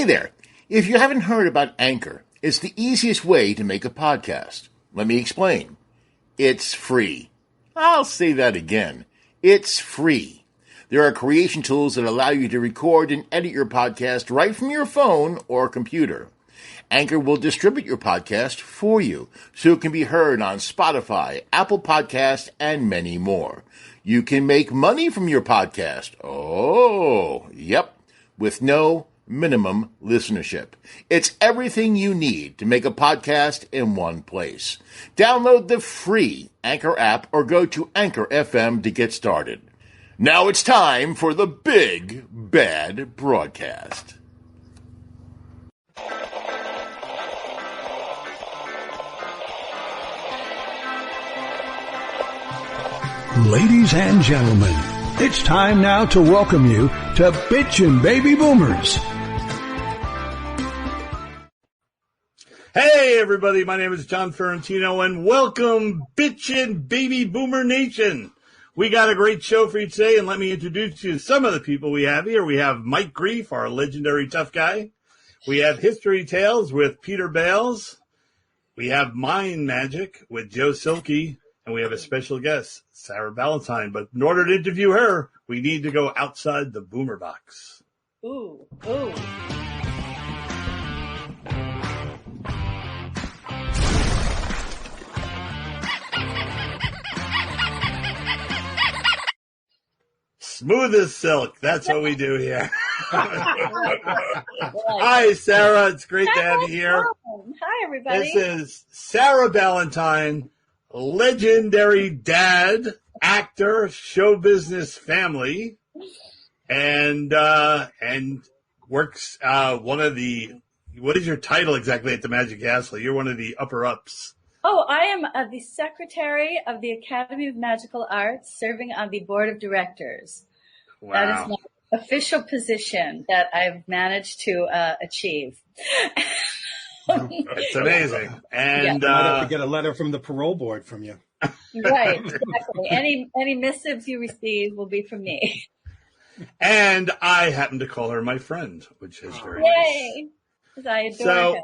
Hey there! If you haven't heard about Anchor, it's the easiest way to make a podcast. Let me explain. It's free. I'll say that again. It's free. There are creation tools that allow you to record and edit your podcast right from your phone or computer. Anchor will distribute your podcast for you, so it can be heard on Spotify, Apple Podcasts, and many more. You can make money from your podcast. Oh, yep, with no minimum listenership. It's everything you need to make a podcast in one place. Download the free Anchor app or go to Anchor FM to get started. Now it's time for the Big Bad Broadcast. Ladies and gentlemen, it's time now to welcome you to Bitchin Baby Boomers. Hey everybody, my name is John Ferrentino and welcome Bitchin Baby Boomer Nation. We got a great show for you today, and let me introduce you to some of the people we have here. We have Mike Grief, our legendary tough guy. We have History Tales with Peter Bales. We have Mind Magic with Joe Silky. And we have a special guest, Sara Ballantine. But in order to interview her, we need to go outside the boomer box. Ooh, ooh. Smooth as silk. That's what we do here. Hi, Sara. It's great to have you here. Hi, everybody. This is Sara Ballantine. Legendary dad, actor, show business family, and works one of the. What is your title exactly at the Magic Castle? You're one of the upper ups. Oh, I am the secretary of the Academy of Magical Arts, serving on the board of directors. Wow. That is my official position that I've managed to achieve. It's amazing. And I have to get a letter from the parole board from you. Right, exactly. Any missives you receive will be from me. And I happen to call her my friend, which is very Yay! Because I adore her.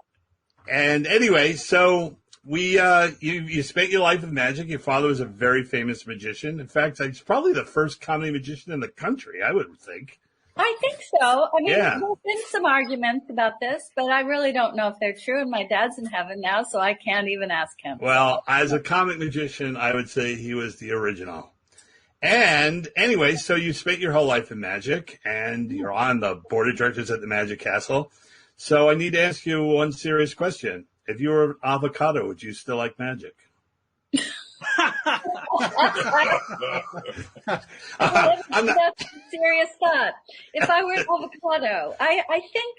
And anyway, so we you spent your life with magic. Your father was a very famous magician. In fact, he's probably the first comedy magician in the country, I would think. I think so. I mean, There's been some arguments about this, but I really don't know if they're true. And my dad's in heaven now, so I can't even ask him. Well, as a comic magician, I would say he was the original. And anyway, so you spent your whole life in magic, and you're on the board of directors at the Magic Castle. So I need to ask you one serious question. If you were an avocado, would you still like magic? That's a serious thought. If I were an avocado, I think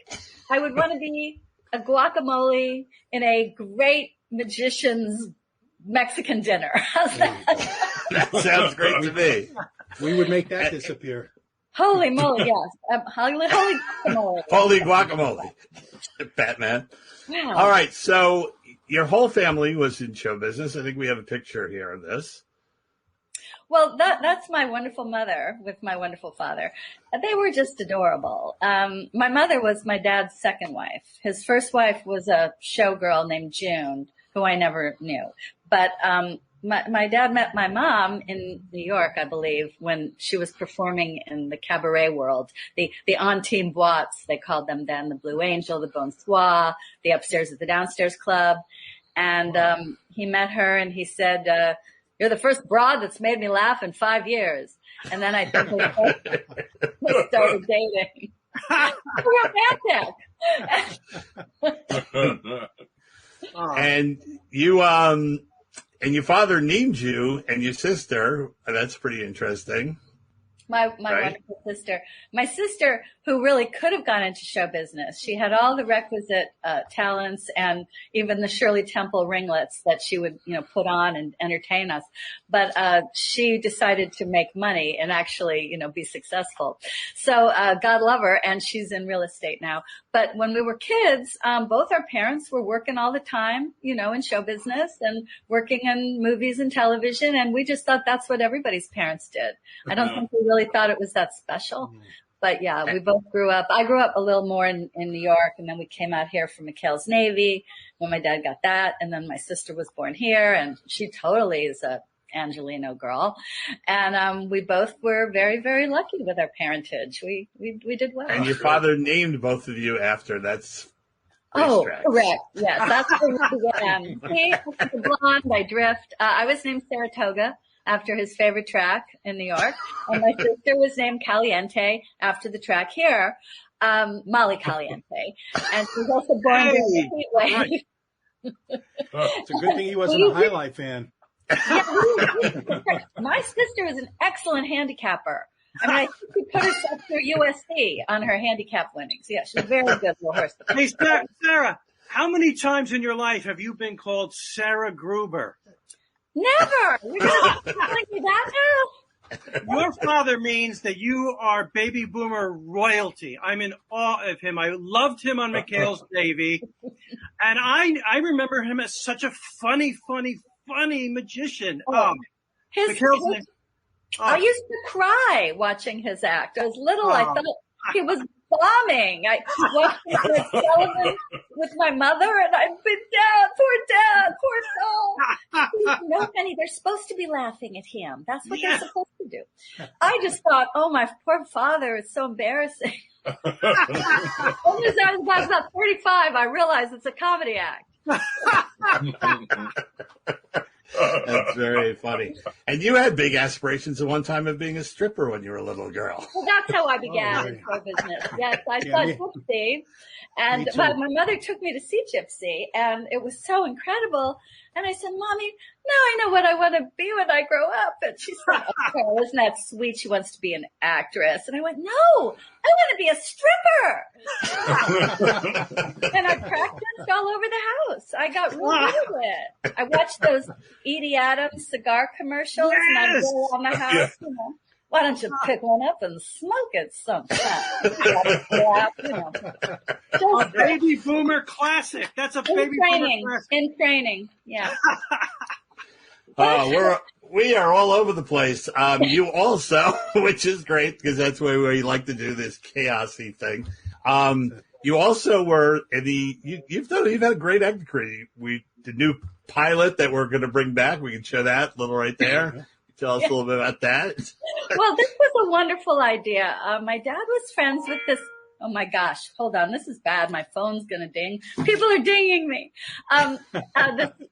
I would want to be a guacamole in a great magician's Mexican dinner. How's that? That sounds great to me. We would make that disappear. Holy moly, yes. Holy guacamole. Holy guacamole. Batman. Wow. All right, so your whole family was in show business. I think we have a picture here of this. Well, that's my wonderful mother with my wonderful father. They were just adorable. My mother was my dad's second wife. His first wife was a showgirl named June, who I never knew. But my dad met my mom in New York, I believe, when she was performing in the cabaret world. The Antine Boîtes, they called them then, the Blue Angel, the Bonsoir, the Upstairs at the Downstairs Club. And he met her and he said, you're the first broad that's made me laugh in 5 years. And then I think we started dating. Romantic. And you, and your father named you and your sister. That's pretty interesting. My wonderful sister. My sister, who really could have gone into show business. She had all the requisite talents and even the Shirley Temple ringlets that she would, put on and entertain us. But she decided to make money and actually, be successful. So God love her, and she's in real estate now. But when we were kids, both our parents were working all the time, in show business and working in movies and television. And we just thought that's what everybody's parents did. I don't think we really thought it was that special. But yeah, we both grew up. I grew up a little more in New York, and then we came out here from McHale's Navy when my dad got that. And then my sister was born here, and she totally is a Angelino girl. And we both were very, very lucky with our parentage. We did well. And your father named both of you after that's racetracks. Correct. Yes, that's where we began. He was a blonde. I drift. I was named Saratoga after his favorite track in New York. And my sister was named Caliente after the track here, Molly Caliente. And she was also born during the heat wave. It's a good thing he wasn't a highlight fan. Yeah, my sister is an excellent handicapper. I mean, I think she put herself through USC on her handicap winnings. Yeah, she's a very good little horse. Hey, Sarah, how many times in your life have you been called Sarah Gruber? Never. You're not telling me that now? Your father means that you are baby boomer royalty. I'm in awe of him. I loved him on McHale's Navy. And I remember him as such a funny magician. I used to cry watching his act. I was little. I thought he was bombing. I watched him with Sullivan with my mother, and I'd been, Dad, poor soul. No, Penny, they're supposed to be laughing at him. That's what they're supposed to do. I just thought, oh, my poor father, it's so embarrassing. As soon as I was about 45, I realized it's a comedy act. That's very funny. And you had big aspirations at one time of being a stripper when you were a little girl. Well, that's how I began in show business. Yes, I saw Gypsy, and my mother took me to see Gypsy, and it was so incredible. And I said, Mommy, now I know what I want to be when I grow up. And she said, oh, isn't that sweet? She wants to be an actress. And I went, no, I want to be a stripper. And I practiced all over the house. I got real good at it. I watched those Edie Adams cigar commercials, and I'd go around the house, you know. Why don't you pick one up and smoke it sometime? A baby boomer classic. That's a baby boomer classic. In training, yeah. We are all over the place. You also, which is great because that's where we like to do this chaosy thing. You also were in you've had a great acting career. The new pilot that we're going to bring back. We can show that little right there. Tell us a little bit about that. Well, this was a wonderful idea. My dad was friends with this. Oh my gosh, hold on. This is bad. My phone's going to ding. People are dinging me.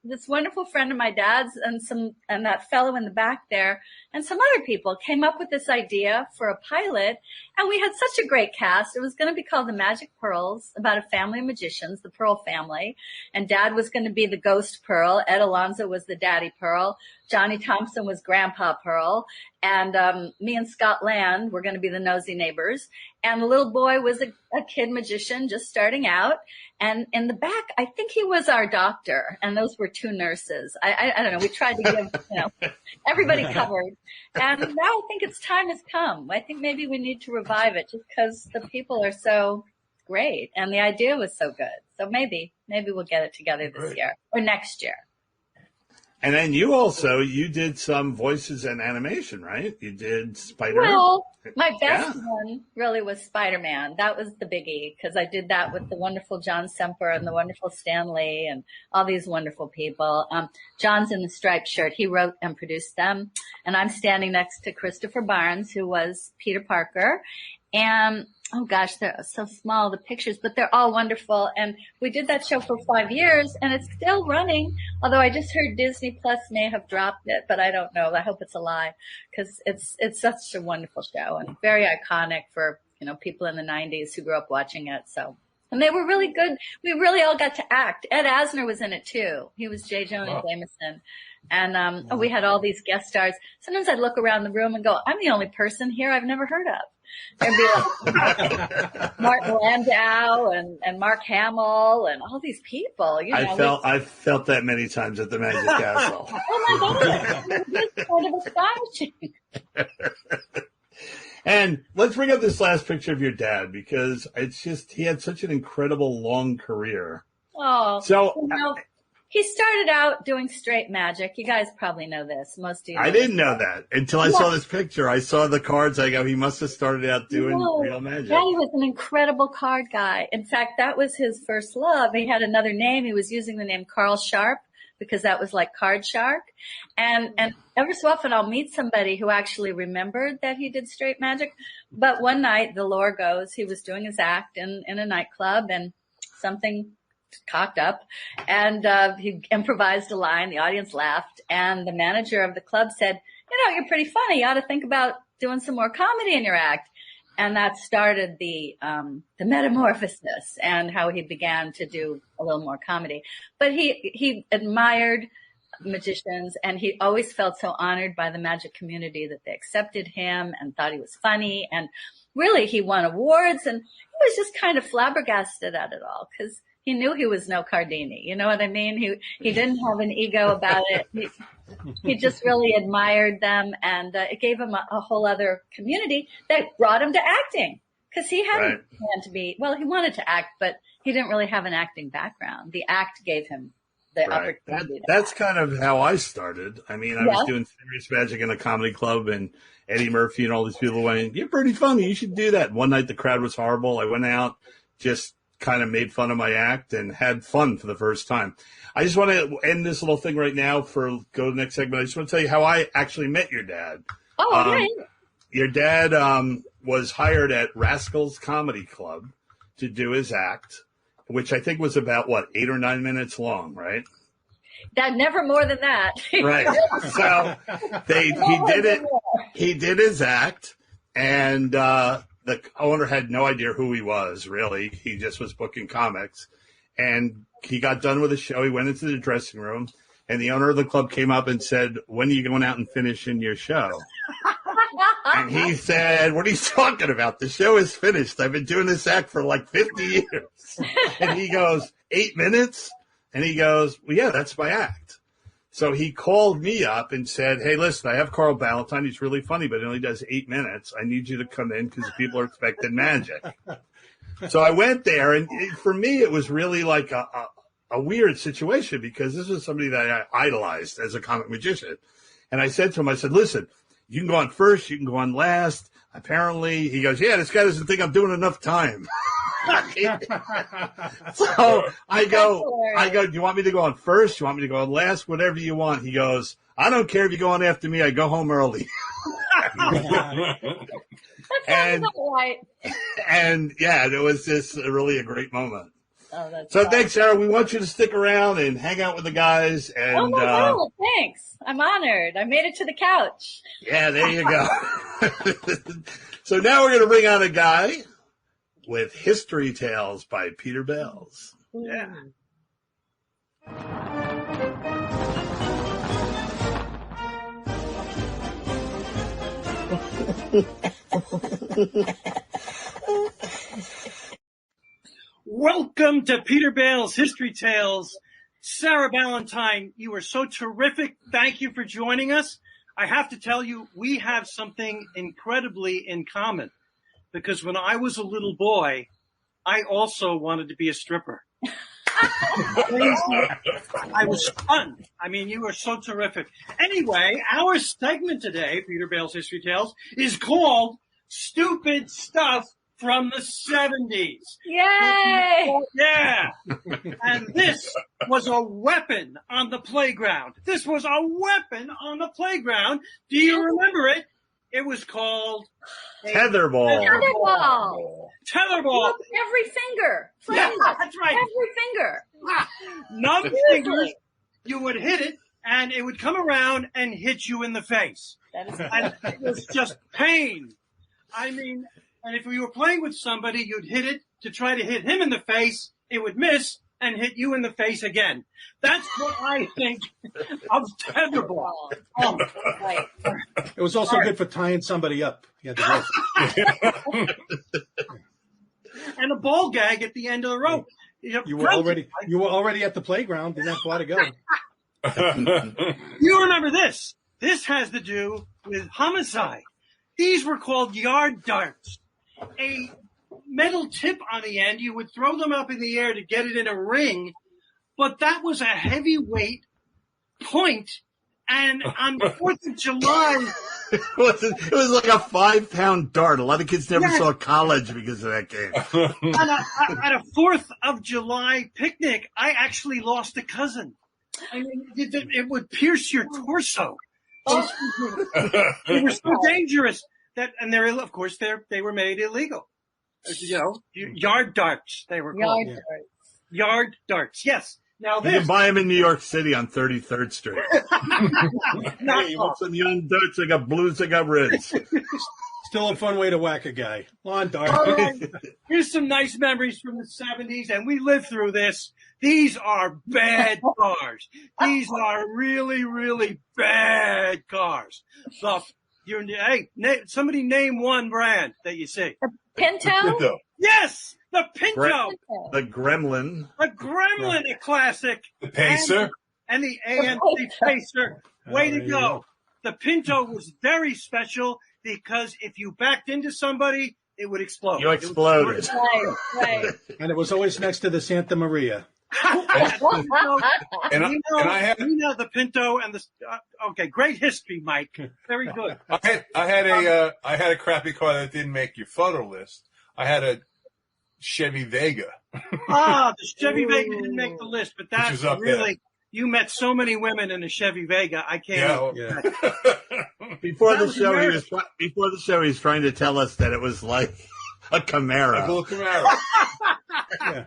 This wonderful friend of my dad's and that fellow in the back there and some other people came up with this idea for a pilot. And we had such a great cast. It was going to be called The Magic Pearls, about a family of magicians, the Pearl family. And Dad was going to be the ghost Pearl. Ed Alonzo was the daddy Pearl. Johnny Thompson was Grandpa Pearl. And me and Scott Land were going to be the nosy neighbors. And the little boy was a kid magician just starting out. And in the back, I think he was our doctor. And those were two nurses. I don't know. We tried to give, everybody covered. And now I think its time has come. I think maybe we need to revive it just because the people are so great. And the idea was so good. So maybe we'll get it together this year or next year. And then you did some voices and animation, right? You did Spider-Man. Well, my best one really was Spider-Man. That was the biggie because I did that with the wonderful John Semper and the wonderful Stan Lee and all these wonderful people. John's in the striped shirt. He wrote and produced them. And I'm standing next to Christopher Barnes, who was Peter Parker. And oh gosh, they're so small, the pictures, but they're all wonderful. And we did that show for 5 years and it's still running. Although I just heard Disney Plus may have dropped it, but I don't know. I hope it's a lie because it's such a wonderful show and very iconic for, people in the 90s who grew up watching it. So, and they were really good. We really all got to act. Ed Asner was in it too. He was J. Jonah Jameson. And, we had all these guest stars. Sometimes I'd look around the room and go, I'm the only person here I've never heard of. There'd be like Martin Landau and Mark Hamill and all these people. I've felt that many times at the Magic Castle. Oh my God, it's kind of astonishing. And let's bring up this last picture of your dad because he had such an incredible long career. Oh, so He started out doing straight magic. You guys probably know this. Most of you I didn't know that until I saw this picture. I saw the cards. I go, he must have started out doing real magic. Yeah, he was an incredible card guy. In fact, that was his first love. He had another name. He was using the name Carl Sharp because that was like Card Shark. And ever so often I'll meet somebody who actually remembered that he did straight magic. But one night, the lore goes, he was doing his act in a nightclub and something cocked up, and he improvised a line. The audience laughed, and the manager of the club said, you're pretty funny. You ought to think about doing some more comedy in your act. And that started the metamorphosis and how he began to do a little more comedy. But he admired magicians, and he always felt so honored by the magic community that they accepted him and thought he was funny. And really, he won awards, and he was just kind of flabbergasted at it all because he knew he was no Cardini. You know what I mean? He didn't have an ego about it. He just really admired them, and it gave him a whole other community that brought him to acting because he hadn't planned to be. Well, he wanted to act, but he didn't really have an acting background. The act gave him the opportunity. That's kind of how I started. I mean, I was doing serious magic in a comedy club, and Eddie Murphy and all these people went, "You're pretty funny. You should do that." One night the crowd was horrible. I went out, just kind of made fun of my act and had fun for the first time. I just want to end this little thing right now go to the next segment. I just want to tell you how I actually met your dad. Oh, okay. Your dad was hired at Rascals Comedy Club to do his act, which I think was about, 8 or 9 minutes long, right? That never more than that. Right. So he did his act, and the owner had no idea who he was, really. He just was booking comics. And he got done with the show. He went into the dressing room, and the owner of the club came up and said, "When are you going out and finishing your show?" And he said, "What are you talking about? The show is finished. I've been doing this act for like 50 years. And he goes, 8 minutes? And he goes, "Well, yeah, that's my act." So he called me up and said, "Hey, listen, I have Carl Ballantine. He's really funny, but he only does 8 minutes. I need you to come in because people are expecting magic." So I went there, and for me, it was really like a weird situation because this was somebody that I idolized as a comic magician. And I said to him, "Listen, you can go on first, you can go on last." Apparently, he goes, "Yeah, this guy doesn't think I'm doing enough time." So I go, "Do you want me to go on first? Do you want me to go on last? Whatever you want." He goes, "I don't care if you go on after me. I go home early." And yeah, it was just really a great moment. Oh, that's so thanks, Sarah. We want you to stick around and hang out with the guys. And, oh my God, thanks. I'm honored. I made it to the couch. Yeah, there you go. So now we're going to bring on a guy with History Tales by Peter Bales. Yeah. Welcome to Peter Bales History Tales. Sara Ballantine, you were so terrific. Thank you for joining us. I have to tell you, we have something incredibly in common because when I was a little boy, I also wanted to be a stripper. I was stunned. I mean, you were so terrific. Anyway, our segment today, Peter Bales History Tales, is called Stupid Stuff from the 70s. Yay! Yeah. And this was a weapon on the playground. This was a weapon on the playground. Do you remember it? It was called Tetherball. Tetherball. Tetherball. Every finger. Yeah, that's right. Every finger. Numb fingers. You would hit it, and it would come around and hit you in the face. That is and it was just pain. I mean, and if you were playing with somebody, you'd hit it to try to hit him in the face. It would miss and hit you in the face again. That's what I think of tetherball. Oh, right. It was also good for tying somebody up. You had to and a ball gag at the end of the rope. You were already at the playground. Didn't have far to go. You remember this? This has to do with homicide. These were called yard darts. A metal tip on the end, you would throw them up in the air to get it in a ring. but that was a heavyweight point. And on the 4th of July, It was like a 5-pound dart. A lot of kids never saw college because of that game. at a 4th of July picnic, I actually lost a cousin. I mean, it would pierce your torso. They were so dangerous and of course, they were made illegal. You know, yard darts, they were called. Yard darts, yes. Now You can buy them in New York City on 33rd Street. Not You want some young darts? They got blues, they got reds. Still a fun way to whack a guy. Lawn dart. All right. Here's some nice memories from the 70s, and we lived through this. These are bad cars. These are really, really bad cars. So, somebody name one brand that you see. Pinto? Yes, the Pinto. The Gremlin. The Gremlin, a classic. The Pacer. And the AMC Pacer. Way to go. The Pinto was very special because if you backed into somebody, it would explode. You exploded. Right. And it was always next to the Santa Maria. And I had the Pinto and the okay, great history, Mike. Very good. I had a crappy car that didn't make your photo list. I had a Chevy Vega. The Chevy Vega didn't make the list, but that's really there. You met so many women in a Chevy Vega. I can't. Yeah. Before the show, he was trying to tell us that it was like a Camaro. A little Camaro. Yeah.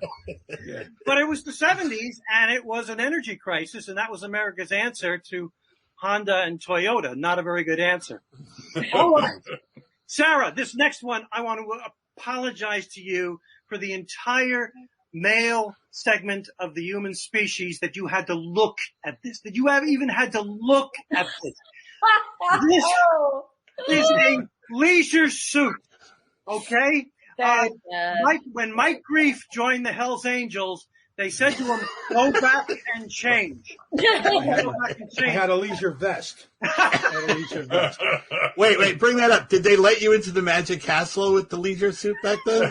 But it was the 70s, and it was an energy crisis, and that was America's answer to Honda and Toyota. Not a very good answer. All right. Sarah, this next one, I want to apologize to you for the entire male segment of the human species that you had to look at this, that you have even had to look at this. This is a leisure suit, okay? When Mike Grief joined the Hells Angels, they said to him, go back and change. I had a leisure vest. Wait, bring that up. Did they let you into the Magic Castle with the leisure suit back then?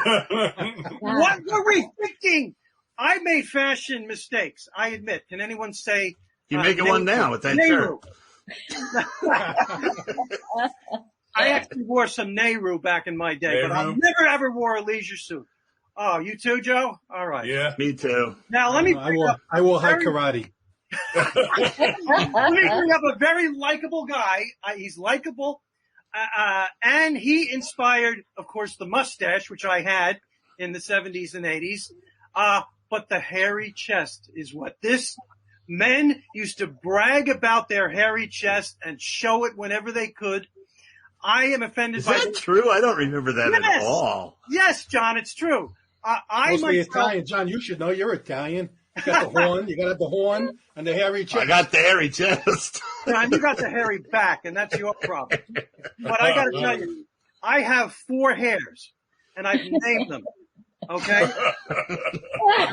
What were we thinking? I made fashion mistakes, I admit. Can anyone say? You're making one now with that shirt. I actually wore some Nehru back in my day, but I never ever wore a leisure suit. Oh, you too, Joe? All right. Yeah. Me too. Now let me I wore high karate. Let me bring up a very likable guy. He's likable, and he inspired, of course, the mustache, which I had in the 70s and 80s. But the hairy chest is what men used to brag about their hairy chest and show it whenever they could. I am offended by that true? I don't remember that at all. Yes, John, it's true. Mostly Italian. John, you should know. You're Italian. You got the horn. You got to have the horn and the hairy chest. I got the hairy chest. John, you got the hairy back, and that's your problem. But I got to tell you, I have 4 hairs, and I've named them. Okay?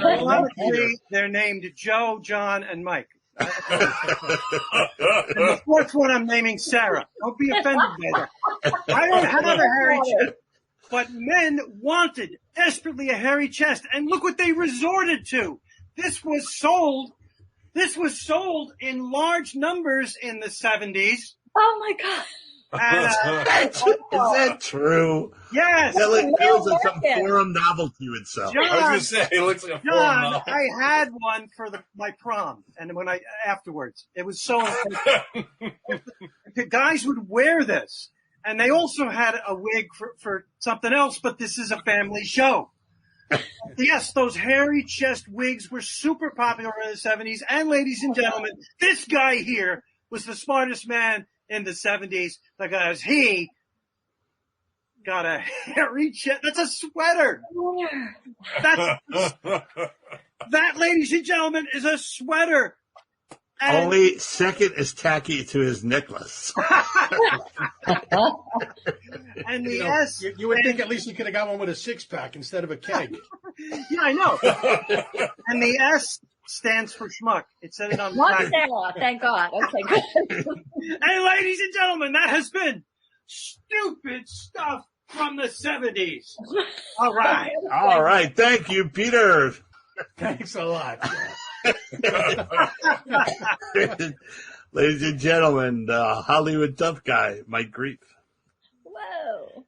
Ironically, they're named Joe, John, and Mike. And the 4th one I'm naming Sarah. Don't be offended by that. I don't have a hairy chest. But men wanted desperately a hairy chest. And look what they resorted to. This was sold in large numbers in the 70s. Oh, my God. Is that true? Yes. It feels like some forum novelty would sell. John, I was going to say, it looks like a forum novel. I had one for my prom, and afterwards, it was so the guys would wear this, and they also had a wig for something else, but this is a family show. Yes, those hairy chest wigs were super popular in the 70s, and ladies and gentlemen, this guy here was the smartest man in the 70s because he got a hairy chest. That's a sweater. That, ladies and gentlemen, is a sweater. And only second is tacky to his necklace. And the S. You would think at least you could have got one with a 6-pack instead of a keg. Yeah, I know. And the S stands for schmuck. It said it on the back. Thank God. Okay, good. And ladies and gentlemen, that has been stupid stuff from the 70s. All right. All right. Thank you, Peter. Thanks a lot. Ladies and gentlemen, the Hollywood tough guy, Mike Grief. Whoa.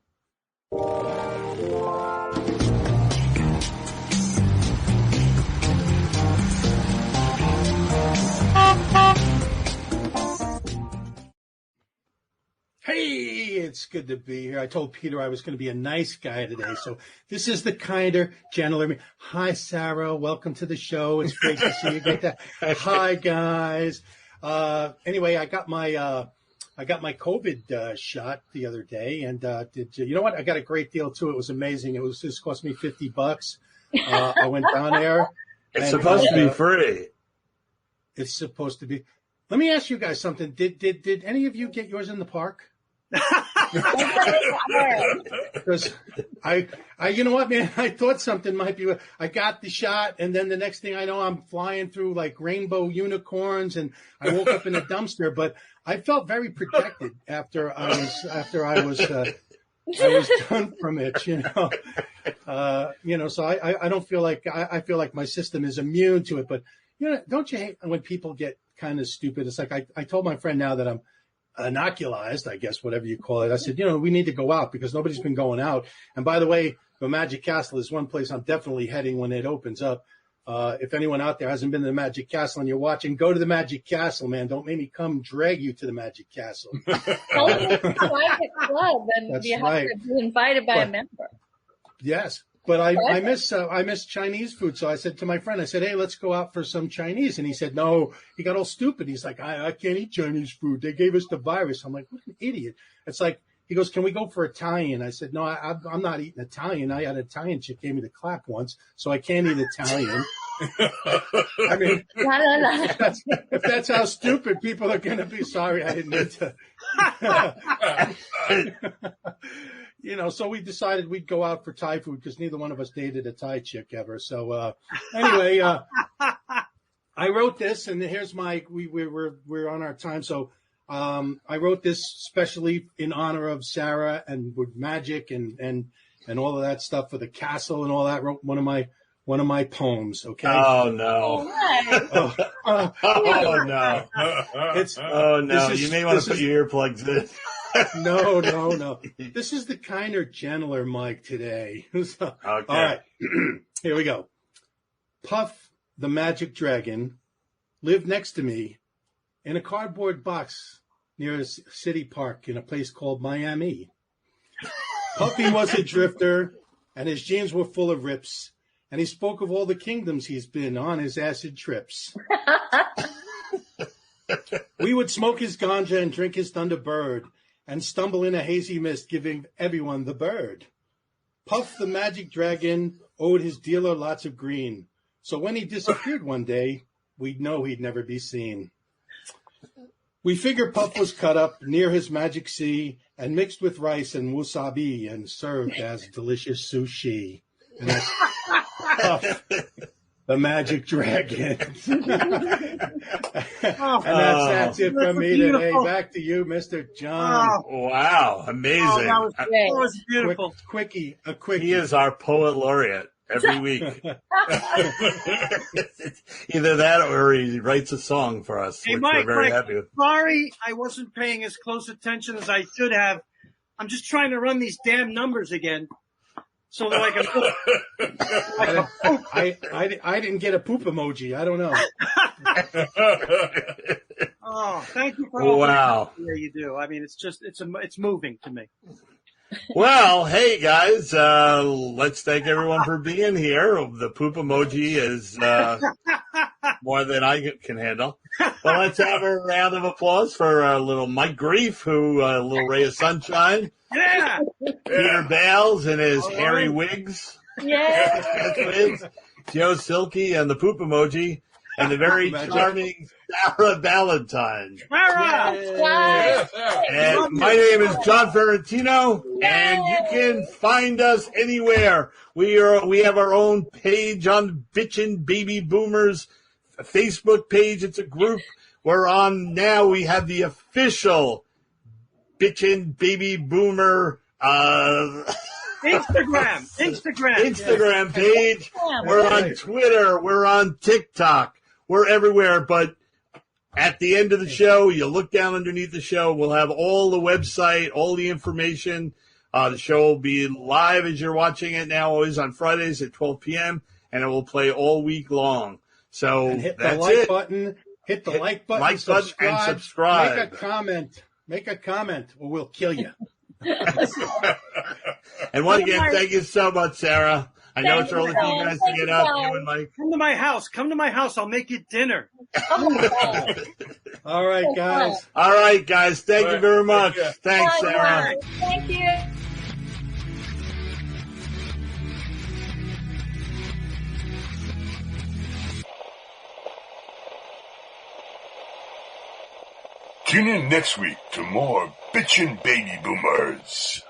Hey, it's good to be here. I told Peter I was going to be a nice guy today, so this is the kinder, gentler. Hi, Sarah. Welcome to the show. It's great to see you. Great to, hi, guys. Anyway, I got my COVID shot the other day, and you know what? I got a great deal too. It was amazing. Just cost me $50. I went down there. It's supposed to be free. It's supposed to be. Let me ask you guys something. Did any of you get yours in the park? Because I, you know what, man? I thought something might be. I got the shot, and then the next thing I know, I'm flying through like rainbow unicorns, and I woke up in a dumpster. But I felt very protected after I was done from it. So I don't feel like I feel like my system is immune to it. But don't you hate when people get kind of stupid? It's like I told my friend now that I'm inoculized, I guess, whatever you call it. I said, we need to go out because nobody's been going out. And by the way, the Magic Castle is one place I'm definitely heading when it opens up. If anyone out there hasn't been to the Magic Castle and you're watching, go to the Magic Castle, man. Don't make me come drag you to the Magic Castle. It's a private club, and That's you have right. to be invited by a member. Yes. But I miss Chinese food. So I said to my friend, I said, hey, let's go out for some Chinese. And he said, no, he got all stupid. He's like, I can't eat Chinese food. They gave us the virus. I'm like, what an idiot. It's like, he goes, can we go for Italian? I said, no, I'm not eating Italian. I had an Italian chick gave me the clap once, so I can't eat Italian. I mean, if that's how stupid people are going to be, sorry, I didn't mean to. So we decided we'd go out for Thai food because neither one of us dated a Thai chick ever. So anyway, I wrote this, and here's we're on our time. So I wrote this specially in honor of Sarah and with magic and all of that stuff for the castle and all that. I wrote one of my poems. Okay. Oh no. Oh no. You may want to put your earplugs in. No. This is the kinder, gentler Mike today. Okay. All right. Here we go. Puff the magic dragon lived next to me in a cardboard box near a city park in a place called Miami. Puffy was a drifter, and his jeans were full of rips, and he spoke of all the kingdoms he's been on his acid trips. We would smoke his ganja and drink his Thunderbird, and stumble in a hazy mist, giving everyone the bird. Puff the magic dragon owed his dealer lots of green, so when he disappeared one day, we'd know he'd never be seen. We figure Puff was cut up near his magic sea and mixed with rice and wasabi and served as delicious sushi. And that's Puff, the magic dragon. And that's it from me today. Back to you, Mr. John. Wow, amazing. That was beautiful. A quickie. He is our poet laureate every week. Either that or he writes a song for us, Hey, which Mike, we're very happy with. Sorry, I wasn't paying as close attention as I should have. I'm just trying to run these damn numbers again. So that I can. I didn't get a poop emoji. I don't know. Oh, thank you for all Wow. the you do. I mean, it's moving to me. Well, hey guys, let's thank everyone for being here. The poop emoji is more than I can handle. Well, let's have a round of applause for little Mike Grief, who a little ray of sunshine. Yeah. Peter Bales and his hairy wigs. Yeah. Joe Silky and the poop emoji. And the very charming Sara Ballantine. Sarah! And my name is John Ferrentino, and you can find us anywhere. We have our own page on Bitchin Baby Boomers Facebook page. It's a group we're on now. We have the official Bitchin Baby Boomer Instagram page. We're on Twitter. We're on TikTok. We're everywhere, but at the end of the show, you look down underneath the show. We'll have all the website, all the information. The show will be live as you're watching it now, always on Fridays at 12 p.m., and it will play all week long. So and hit that's the like it. button. Hit the like button and subscribe. Make a comment. Make a comment, or we'll kill you. And once again, thank you so much, Sarah. I know it's early for you guys to get up. You and Mike. Come to my house. Come to my house. I'll make you dinner. All right, guys. All right, guys. Thank you very much. Thanks, Bye, Sarah. guys. Thank you. Tune in next week to more Bitchin' Baby Boomers.